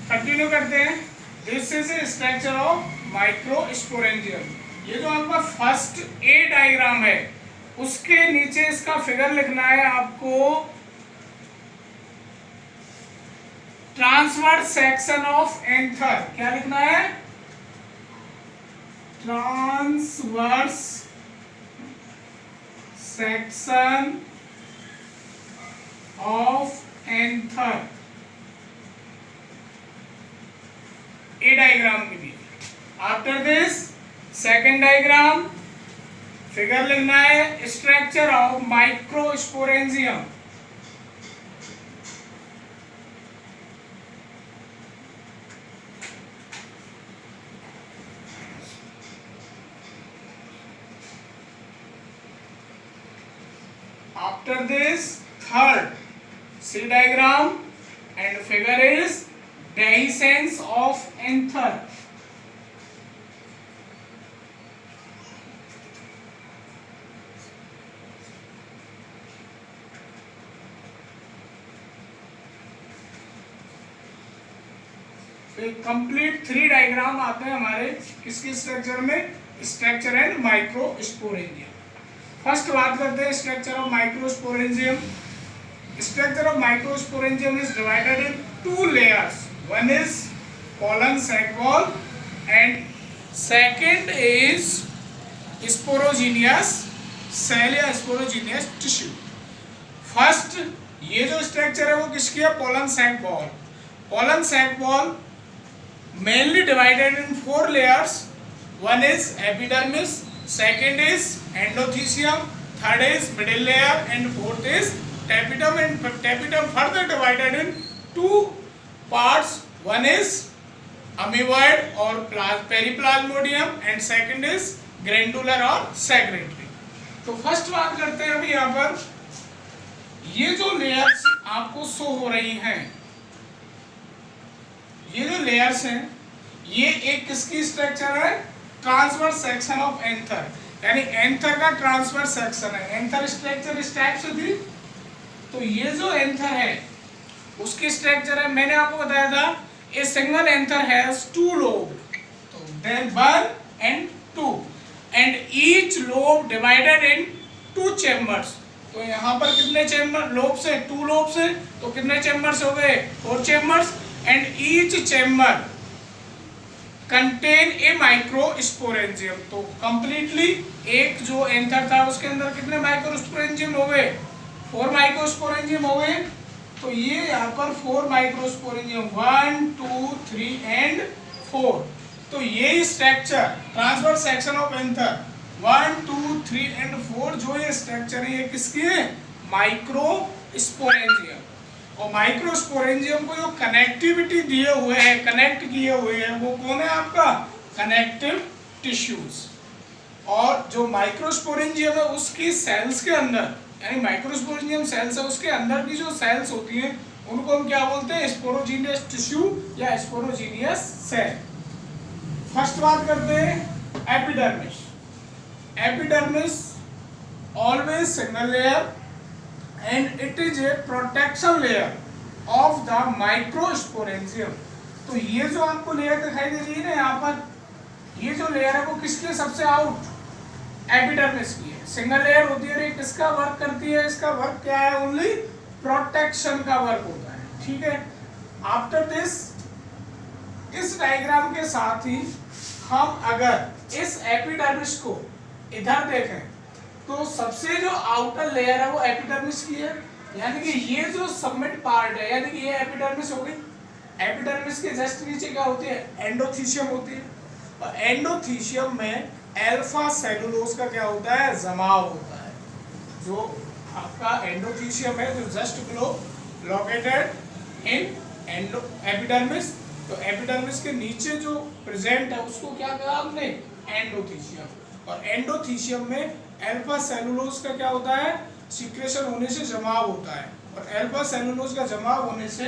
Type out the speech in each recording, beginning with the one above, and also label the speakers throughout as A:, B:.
A: Continue करते हैं। This is structure of microsporangium. ये जो आपका फर्स्ट ए डायग्राम है उसके नीचे इसका फिगर लिखना है आपको। ट्रांसवर्स सेक्शन ऑफ एंथर, क्या लिखना है? Transverse section of anther A diagram के लिए। After this second diagram figure लिखना है structure of microsporangium. After this third C diagram and figure is dehiscence of anther. Complete 3 diagram आते हैं हमारे किसके स्ट्रक्चर में? Structure and microsporangium. फर्स्ट बात करते हैं structure of microsporangium. Structure of microsporangium is divided in 2 layers. One is pollen sac wall and second is sporogenous cell या sporogenous tissue. First ये जो स्ट्रक्चर है वो किसकी है? Pollen sac wall. Pollen sac wall mainly divided in 4 layers. One is epidermis, second is endothecium, third is middle layer and fourth is tapetum. And tapetum further divided in 2 parts. One is amoeboid or periplasmodium and second is granular और secretory. तो first बात करते हैं अभी यहाँ पर ये जो लेयर्स आपको शो हो रही हैं, ये जो लेयर्स हैं ये एक किसकी स्ट्रक्चर है? ट्रांसवर्स सेक्शन ऑफ एंथर, यानी एंथर का ट्रांसवर्स सेक्शन है। एंथर स्ट्रक्चर इस टाइप से थी, तो ये जो एंथर है उसकी स्ट्रक्चर है, मैंने आपको बताया था a single anther has 2 lobe, तो then 1 and 2 and each lobe divided in 2 chambers. तो यहाँ पर कितने चैम्बर लोब से? 2 लोब से, तो कितने चैम्बर्स हो गए? 4 chambers and each chamber contain a microsporangium. तो कंप्लीटली एक जो एंथर था उसके अंदर कितने माइक्रोस्पोरेंजियम हो गए? 4 माइक्रोस्पोरेंजियम हो गए। तो ये यहाँ पर 4 माइक्रोस्पोरेंजियम 1 2 3 and 4। तो ये structure transverse section of anther 1 2 3 and 4 जो ये स्ट्रक्चर है ये किसकी है? माइक्रोस्पोरेंजियम। और माइक्रोस्पोरेंजियम को जो कनेक्टिविटी दिए हुए हैं, कनेक्ट किए हुए हैं, वो कौन है आपका? Connective tissues. और जो माइक्रोस्पोरेंजियम है उसकी सेल्स के अंदर, यानी माइक्रोस्पोरेंजियम सेल्स है उसके अंदर की जो सेल्स होती हैं उनको हम क्या बोलते हैं? स्पोरोजीनियस टिश्यू या स्पोरोजीनियस सेल। फर्स्ट बात करते हैं epidermis. Epidermis always single layer and it is a protection layer of the microsporangium. तो ये जो आपको लेयर दिखाई दे रही है ना यहाँ पर, ये जो लेयर है वो किसकी सबसे आउट? एपिडर्मिस की है। सिंगल लेयर होती है, ये किसका वर्क करती है? इसका वर्क क्या है? ओनली प्रोटेक्शन का वर्क होता है, ठीक है। आफ्टर दिस इस डायग्राम के साथ ही हम अगर इस एपिडर्मिस को इधर देखें तो सबसे जो आउटर लेयर है वो एपिडर्मिस की है, यानी कि ये जो सबमिट पार्ट है, यानी कि ये एपिडर्मिस हो गई। एपिडर्मिस के जस्ट नीचे क्या होती है? एंडोथीशियम होती है। और एंडोथीशियम में अल्फा सेलुलोज का क्या होता है? जमाव होता है। जो आपका एंडोथीशियम है जो just below located in epidermis, तो एपिडर्मिस के नीचे जो प्रेजेंट है उसको क्या कहा हमने? एंडोथीशियम। और एंडोथीशियम में अल्फा सेलुलोज का क्या होता है? सिक्रेशन होने से जमाव होता है। और अल्फा सेलुलोज का जमाव होने से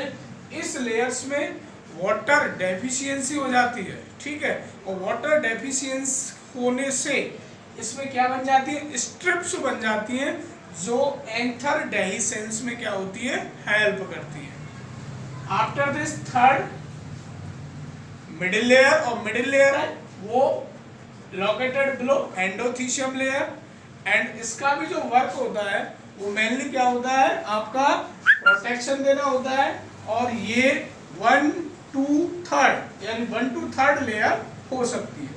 A: इस लेयर्स में वाटर डेफिशिएंसी हो जाती है, ठीक है। और वाटर डेफिशिएंसी होने से इसमें क्या बन जाती है? स्ट्रिप्स बन जाती हैं जो एंथर डेहिसेंस में क्या होती है? हेल्प करती है। After this third middle layer, और मिडिल लेयर है वो located below endothecium layer. And इसका भी जो वर्क होता है वो मेनली क्या होता है, आपका प्रोटेक्शन देना होता है। और ये 1/2 यानी 1/3 लेयर हो सकती है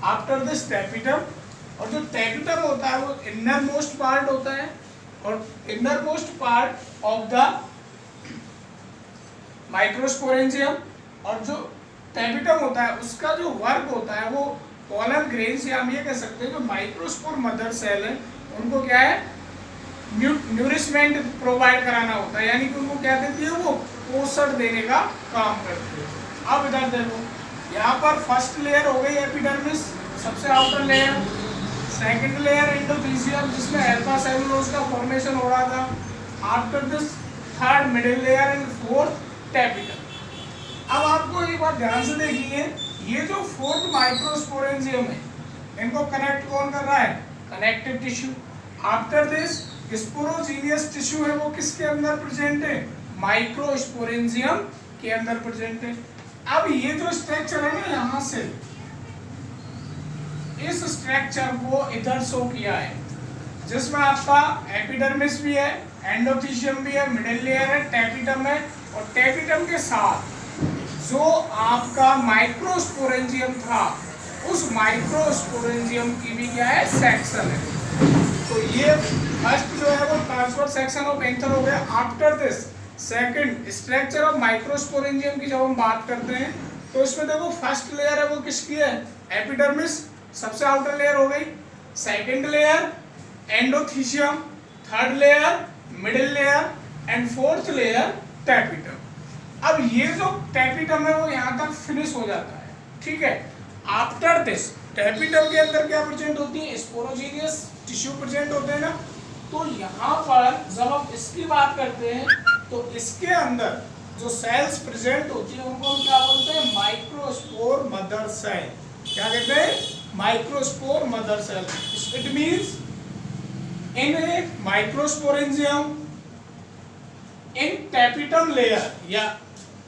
A: आफ्टर दिस टैपिटम। और जो टैपिटम होता है वो इनर मोस्ट पार्ट होता है, और inner most part of the microsporangium. और जो टैपिटम होता है उसका जो वर्क होता है वो पोलन ग्रेन से हम ये कह सकते हैं जो माइक्रोस्पोर मदर सेल है उनको क्या है, न्यूरिशमेंट प्रोवाइड कराना होता है, यानी कि उनको क्या देती है, वो पोषण देने का काम करती है। अब इधर देखो, यहाँ पर फर्स्ट लेयर हो गई एपिडर्मिस, सबसे outer layer. Second layer endothecium जिसमें अल्फा सेलुलोज का फॉर्मेशन हो रहा था। After this third middle layer and fourth tapetum. अब आपको एक बात ध्यान से देखिए, ये जो फोर्थ माइक्रोस्पोरेंजियम है इनको कनेक्ट कौन कर रहा है, connective tissue. After this sporogenous tissue है वो किसके अंदर प्रेजेंट है, माइक्रोस्पोरेंजियम के अंदर प्रेजेंट है। अब ये जो स्ट्रक्चर है ना, यहाँ से इस स्ट्रक्चर को इधर शो किया है जिसमें आपका एपिडर्मिस भी है, एंडोथीशियम भी है, मिडिल लेयर है, टैपिटम है, और टैपिटम के साथ जो आपका माइक्रोस्पोरेंजियम था उस माइक्रोस्पोरेंजियम की भी क्या है, सेक्शन है। तो ये फर्स्ट जो है वो ट्रांसफर सेक्शन ऑफ एंथर हो गया। After this second structure of microsporangium की जब हम बात करते हैं तो इसमें देखो फर्स्ट लेयर है वो किसकी है, एपिडर्मिस, सबसे आउटर लेयर हो गई। Second layer endothecium, third layer middle layer, and fourth layer tapetum. अब ये जो टैपिटम है वो यहाँ तक फिनिश हो जाता है, ठीक है। आफ्टर दिस टैपिटम के अंदर क्या प्रेजेंट होती है, स्पोरोजीनियस टिश्यू प्रेजेंट होते हैं ना। तो यहाँ पर जब हम इसकी बात करते हैं तो इसके अंदर जो सेल्स प्रेजेंट होती है उनको हम क्या बोलते हैं, माइक्रोस्पोर मदर सेल। क्या कहते हैं, microspore mother cell. It means in a microsporangium in tapetum layer या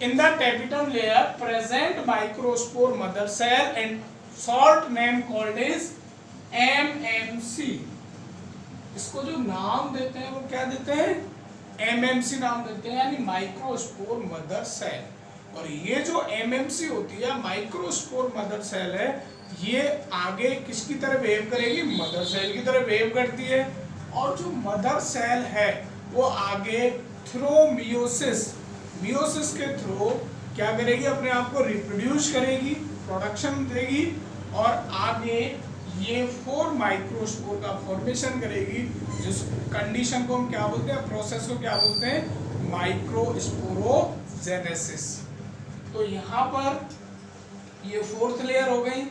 A: in the tapetum layer present microspore mother cell and short name called is MMC। इसको जो नाम देते हैं वो क्या देते हैं, MMC नाम देते हैं, यानी माइक्रोस्पोर मदर सेल। और ये जो MMC होती है माइक्रोस्पोर मदर सेल है, ये आगे किसकी तरह बिहेव करेगी, मदर सेल की तरह बिहेव करती है। और जो मदर सेल है वो आगे थ्रू मियोसिस के थ्रू क्या करेगी, अपने आप को रिप्रोड्यूस करेगी, प्रोडक्शन देगी, और आगे ये 4 माइक्रोस्पोर का फॉर्मेशन करेगी, जिस कंडीशन को हम क्या बोलते हैं, प्रोसेस को क्या बोलते हैं, माइक्रोस्पोरोजेनेसिस। तो यहाँ पर ये फोर्थ लेयर हो गई।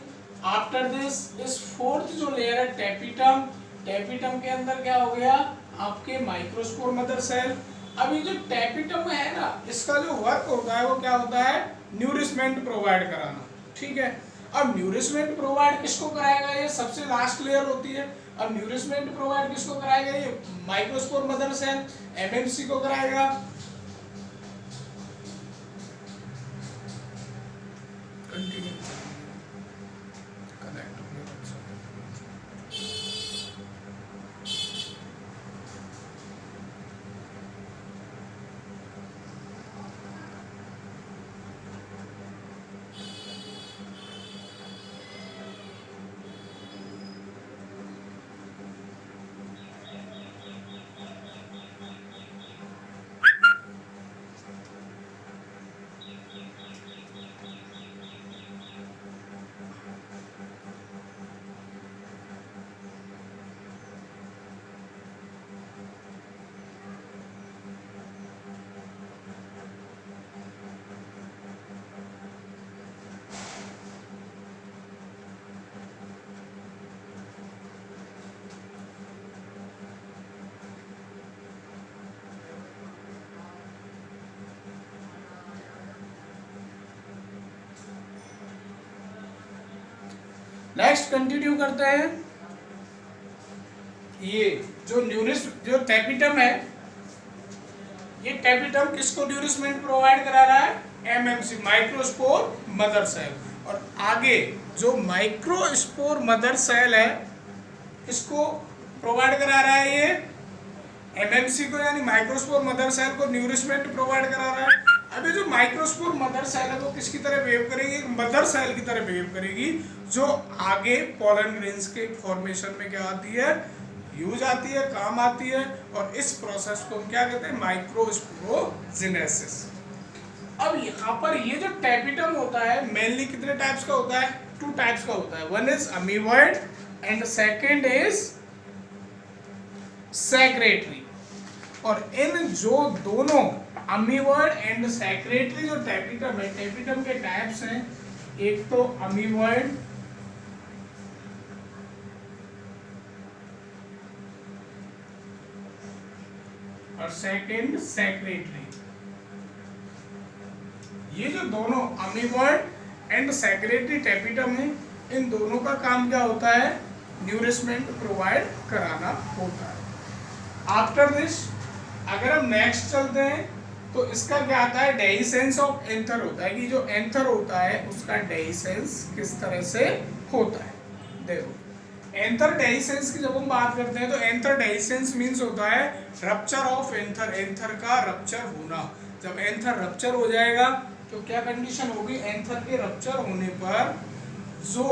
A: आफ्टर दिस इस फोर्थ जो लेयर है टैपिटम, टैपिटम के अंदर क्या हो गया, आपके माइक्रोस्पोर मदर सेल। अब ये जो टैपिटम है ना, इसका जो वर्क होता है वो क्या होता है, न्यूरिशमेंट प्रोवाइड कराना, ठीक है। अब न्यूरिशमेंट प्रोवाइड किसको कराएगा, ये सबसे लास्ट लेयर होती है। अब न्यूरिशमेंट प्रोवाइड किसको कराएगा, ये माइक्रोस्पोर मदर सेल MMC को कराएगा। कंटिन्यू नेक्स्ट कंटिन्यू करते हैं। ये जो टैपिटम है, ये टैपिटम किसको न्यूरिशमेंट प्रोवाइड करा रहा है, MMC माइक्रोस्पोर मदर सेल। और आगे जो माइक्रोस्पोर मदर सेल है इसको प्रोवाइड करा रहा है ये एमएमसी को, यानी माइक्रोस्पोर मदर सेल को न्यूरिशमेंट प्रोवाइड करा रहा है। अभी जो माइक्रोस्पोर मदर सेल है वो किसकी तरह बिहेव करेगी, एक मदर सेल की तरह बिहेव करेगी, जो आगे पोलन ग्रेन्स के फॉर्मेशन में क्या आती है, यूज आती है, काम आती है। और इस प्रोसेस को हम क्या कहते हैं, माइक्रोस्पोरोजेनेसिस। अब यहाँ पर ये जो टैपिटम होता है मेनली कितने टाइप्स का होता है, 2 टाइप्स का होता है। One is amoeboid and second is secretary. और इन जो दोनों अमीबॉइड एंड सेक्रेटरी जो टैपिटम है, टैपिटम के टाइप्स हैं, एक तो अमीबॉइड और सेकेंड सेक्रेटरी। ये जो दोनों अमीबॉइड एंड सेक्रेटरी टैपिटम है, इन दोनों का काम क्या होता है, न्यूरिशमेंट प्रोवाइड कराना होता है। आफ्टर दिस अगर हम नेक्स्ट चलते हैं तो इसका क्या आता है, डेहिसेंस ऑफ एंथर होता है कि जो एंथर होता है उसका डेहिसेंस किस तरह से होता है। देखो एंथर डेहिसेंस की जब हम बात करते हैं तो एंथर डेहिसेंस मींस होता है रप्चर ऑफ एंथर, एंथर का रप्चर होना। जब एंथर रप्चर हो जाएगा तो क्या कंडीशन होगी, एंथर के रप्चर होने पर जो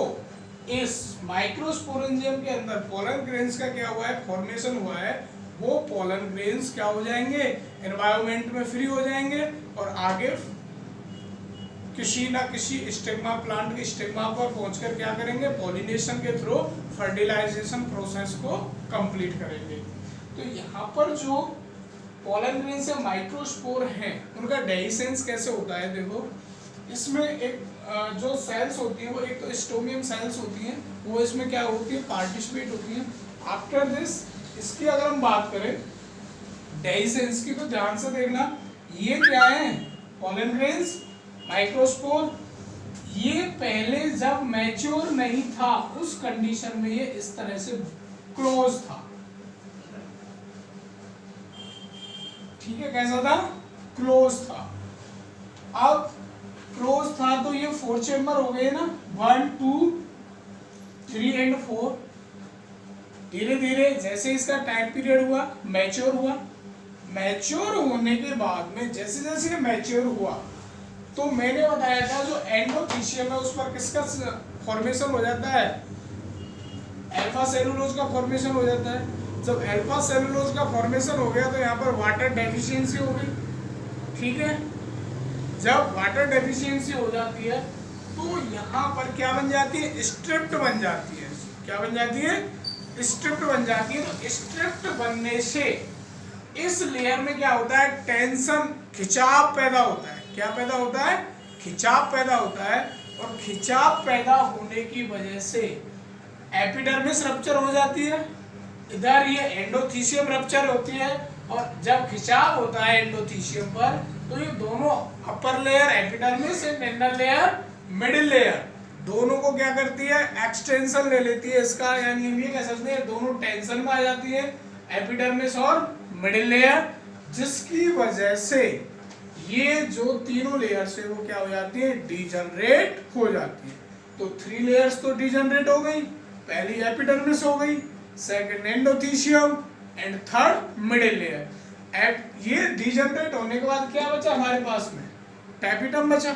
A: इस माइक्रोस्पोरेंजियम के अंदर पोलन ग्रेन्स का क्या हुआ है, फॉर्मेशन हुआ है, वो पोलन ग्रेन्स क्या हो जाएंगे, एनवायरनमेंट में फ्री हो जाएंगे और आगे किसी ना किसी स्टिग्मा प्लांट के स्टिग्मा पर पहुंचकर क्या करेंगे, पॉलिनेशन के थ्रू फर्टिलाइजेशन प्रोसेस को कंप्लीट करेंगे। तो यहाँ पर जो पोलन ग्रेन्स या माइक्रोस्पोर हैं उनका डेहिसेंस कैसे होता है, देखो इसमें एक जो सेल्स होती हैं वो एक तो स्टोमियम सेल्स होती हैं, वो इसमें क्या होती है, पार्टिसिपेट होती हैं। आफ्टर दिस इसकी अगर हम बात करें डेहिसेंस की तो ध्यान से देखना, ये क्या है, पोलन ग्रेन्स माइक्रोस्पोर, ये पहले जब मैच्योर नहीं था उस कंडीशन में ये इस तरह से क्लोज था, ठीक है, कैसा था, क्लोज था। अब क्लोज था तो ये 4 चेंबर हो गए ना, 1 2 3 एंड 4। धीरे धीरे जैसे इसका टाइम पीरियड हुआ, मैच्योर हुआ, मैच्योर होने के बाद में जैसे जैसे ये मैच्योर हुआ तो मैंने बताया था जो एंडोथीशियम है उस पर किसका फॉर्मेशन हो जाता है, अल्फा सेलुलोज का फॉर्मेशन हो जाता है। जब अल्फा सेलुलोज का फॉर्मेशन हो गया तो यहाँ पर वाटर डेफिशिएंसी हो गई, ठीक है। जब वाटर डेफिशिएंसी हो जाती है तो यहाँ पर क्या बन जाती है, स्ट्रिप्ट बन जाती है। क्या बन जाती है, स्ट्रिप्ट बन जाती है। तो स्ट्रिप्ट बनने से इस लेयर में क्या होता है, टेंशन, खिंचाव पैदा होता है। क्या पैदा होता है, खिंचाव पैदा होता है। और खिंचाव पैदा होने की वजह से एपिडर्मिस रप्चर हो जाती है, इधर ये एंडोथीशियम रप्चर होती है। और जब खिंचाव होता है एंडोथीशियम पर तो ये दोनों upper layer epidermis and inner layer middle layer दोनों को क्या करती है, एक्सटेंशन ले लेती है इसका, यानी हम ये कह सकते हैं दोनों टेंशन में आ जाती है, एपिडर्मिस और मिडिल लेयर, जिसकी वजह से ये जो तीनों लेयर्स है वो क्या हो जाती है, डीजनरेट हो जाती है। तो 3 लेयर्स तो डीजनरेट हो गई, पहली एपिडर्मिस हो गई, second endothecium and third middle layer. ये डीजनरेट होने के बाद क्या बचा हमारे पास में, टैपिटम बचा।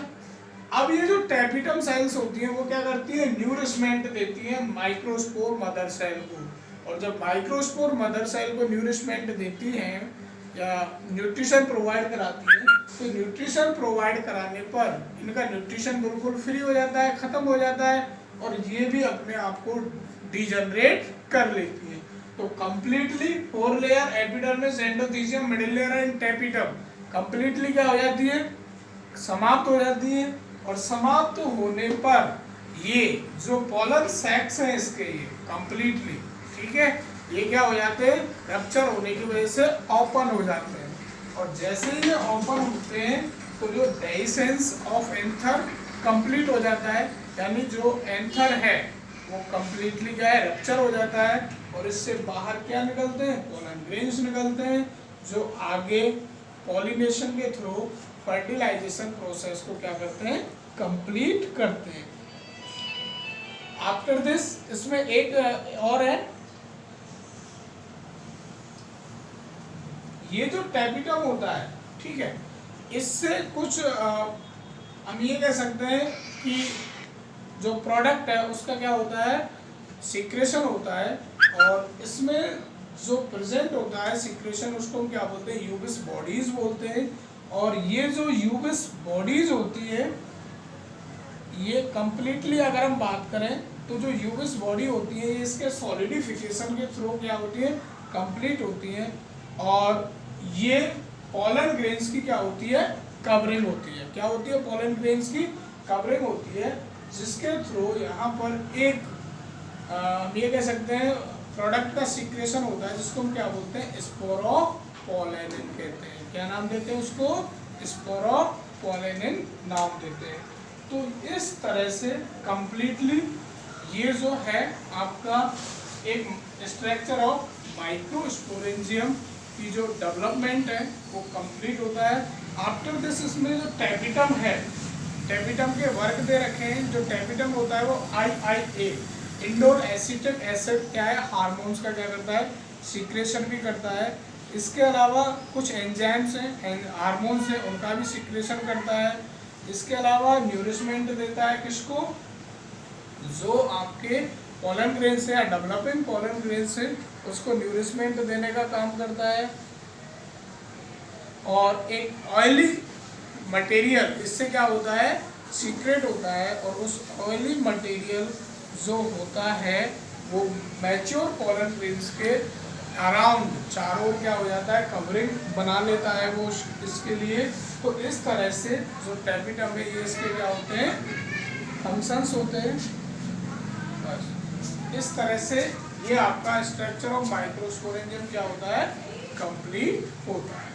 A: अब ये जो टैपिटम सेल्स होती हैं वो क्या करती है, न्यूरिशमेंट देती है माइक्रोस्पोर मदर सेल को। और जब माइक्रोस्पोर मदर सेल को न्यूरिशमेंट देती हैं या न्यूट्रिशन प्रोवाइड कराती है तो न्यूट्रिशन प्रोवाइड कराने पर इनका न्यूट्रिशन बिल्कुल फ्री हो जाता है, खत्म हो जाता है और ये भी अपने आप को डीजनरेट कर लेती है। तो completely 4 layer epidermis, endothecium, middle layer and tapetum completely क्या हो जाती है, समाप्त हो जाती है। और समाप्त होने पर ये जो पोलन सैक्स हैं इसके ये कंप्लीटली, ठीक है, ये क्या हो जाते हैं, रप्चर होने की वजह से ओपन हो जाते हैं। और जैसे ही ये ओपन होते हैं तो जो डेहिसेंस ऑफ एंथर कंप्लीट हो जाता है, यानी जो एंथर है वो कंप्लीटली क्या है, रप्चर हो जाता है। और इससे बाहर क्या निकलते हैं, पोलन ग्रेन्स निकलते हैं, जो आगे पॉलिनेशन के थ्रू फर्टिलाइजेशन प्रोसेस को क्या करते हैं, कंप्लीट करते हैं। आफ्टर दिस इसमें एक और है, ये जो टैपिटम होता है, ठीक है, इससे कुछ हम ये कह सकते हैं कि जो प्रोडक्ट है उसका क्या होता है, सिक्रेशन होता है, और इसमें जो प्रेजेंट होता है सिक्रेशन उसको हम क्या बोलते हैं, यूबिस बॉडीज बोलते हैं। और ये जो यूबिस बॉडीज होती है ये कंप्लीटली अगर हम बात करें तो जो यूबिस बॉडी होती है ये इसके सॉलिडिफिकेशन के थ्रू क्या होती है, कंप्लीट होती है, और ये पोलन ग्रेन्स की क्या होती है, कवरिंग होती है। क्या होती है, पोलन ग्रेन्स की कवरिंग होती है, जिसके थ्रू यहाँ पर एक हम ये कह सकते हैं प्रोडक्ट का सिक्रेशन होता है जिसको हम क्या बोलते हैं, स्पोरोपोलेनिन कहते हैं। क्या नाम देते हैं उसको, स्पोरोपोलेनिन नाम देते हैं। तो इस तरह से कंप्लीटली ये जो है आपका एक स्ट्रक्चर ऑफ माइक्रोस्पोरेंजियम की जो डेवलपमेंट है वो कंप्लीट होता है। आफ्टर दिस इसमें जो टैपिटम है, टैपिटम के वर्क दे रखे हैं। जो टैपिटम होता है वो IIA इंडोर एसिटिक एसिड क्या है, हार्मोन्स का क्या करता है, सिक्रेशन भी करता है। इसके अलावा कुछ एंजाइम्स हैं, हार्मोन्स हैं, उनका भी सिक्रेशन करता है। इसके अलावा न्यूरिशमेंट देता है किसको, जो आपके पोलन ग्रेन से या डेवलपिंग पोलन ग्रेन से उसको न्यूरिशमेंट देने का काम करता है। और एक ऑयली मटेरियल इससे क्या होता है, सीक्रेट होता है, और उस ऑयली मटेरियल जो होता है वो मैच्योर पोलन ग्रेन्स के अराउंड चारों ओर क्या हो जाता है, कवरिंग बना लेता है वो इसके लिए। तो इस तरह से जो टैपिटम है ये इसके क्या होते हैं, फंक्शंस होते हैं। बस इस तरह से ये आपका स्ट्रक्चर ऑफ माइक्रोस्पोरेंजियम क्या होता है, कंप्लीट होता है।